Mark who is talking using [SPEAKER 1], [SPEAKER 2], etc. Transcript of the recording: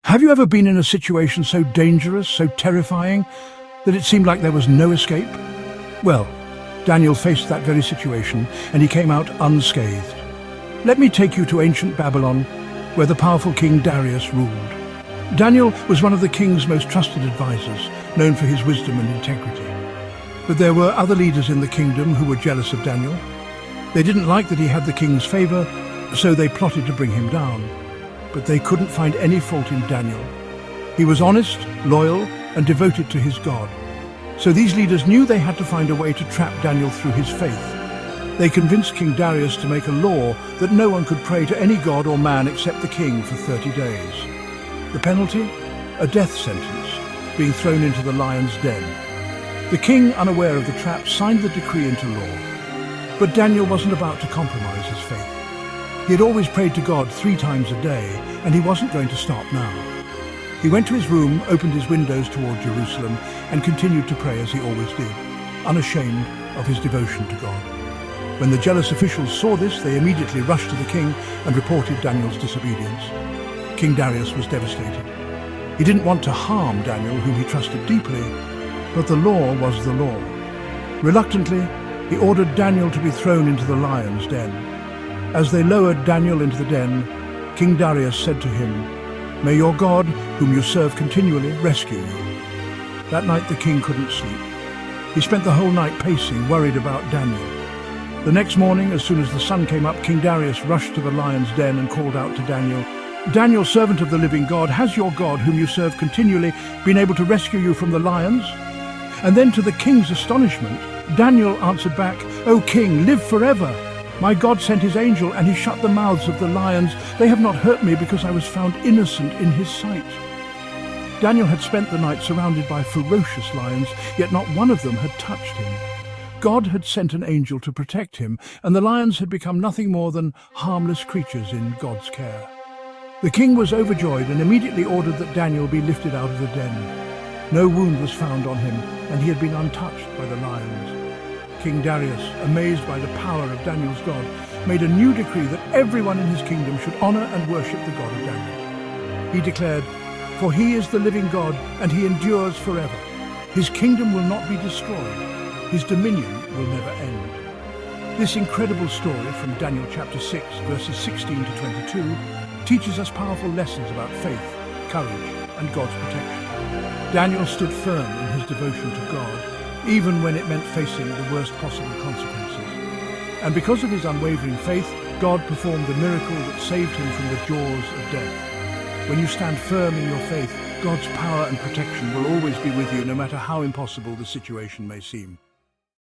[SPEAKER 1] Have you ever been in a situation so dangerous, so terrifying, that it seemed like there was no escape? Well, Daniel faced that very situation, and he came out unscathed. Let me take you to ancient Babylon, where the powerful King Darius ruled. Daniel was one of the king's most trusted advisors, known for his wisdom and integrity. But there were other leaders in the kingdom who were jealous of Daniel. They didn't like that he had the king's favor, so they plotted to bring him down. But they couldn't find any fault in Daniel. He was honest, loyal, and devoted to his God. So these leaders knew they had to find a way to trap Daniel through his faith. They convinced King Darius to make a law that no one could pray to any god or man except the king for 30 days. The penalty? A death sentence, being thrown into the lion's den. The king, unaware of the trap, signed the decree into law. But Daniel wasn't about to compromise his faith. He had always prayed to God 3 times a day, and he wasn't going to stop now. He went to his room, opened his windows toward Jerusalem, and continued to pray as he always did, unashamed of his devotion to God. When the jealous officials saw this, they immediately rushed to the king and reported Daniel's disobedience. King Darius was devastated. He didn't want to harm Daniel, whom he trusted deeply, but the law was the law. Reluctantly, he ordered Daniel to be thrown into the lion's den. As they lowered Daniel into the den, King Darius said to him, "May your God, whom you serve continually, rescue you." That night the king couldn't sleep. He spent the whole night pacing, worried about Daniel. The next morning, as soon as the sun came up, King Darius rushed to the lion's den and called out to Daniel, "Daniel, servant of the living God, has your God, whom you serve continually, been able to rescue you from the lions?" And then, to the king's astonishment, Daniel answered back, "O king, live forever! My God sent his angel, and he shut the mouths of the lions. They have not hurt me because I was found innocent in his sight." Daniel had spent the night surrounded by ferocious lions, yet not one of them had touched him. God had sent an angel to protect him, and the lions had become nothing more than harmless creatures in God's care. The king was overjoyed and immediately ordered that Daniel be lifted out of the den. No wound was found on him, and he had been untouched by the lions. King Darius, amazed by the power of Daniel's God, made a new decree that everyone in his kingdom should honor and worship the God of Daniel. He declared, "For he is the living God, and he endures forever. His kingdom will not be destroyed. His dominion will never end." This incredible story from Daniel chapter 6, verses 16 to 22, teaches us powerful lessons about faith, courage, and God's protection. Daniel stood firm in his devotion to God, even when it meant facing the worst possible consequences. And because of his unwavering faith, God performed a miracle that saved him from the jaws of death. When you stand firm in your faith, God's power and protection will always be with you, no matter how impossible the situation may seem.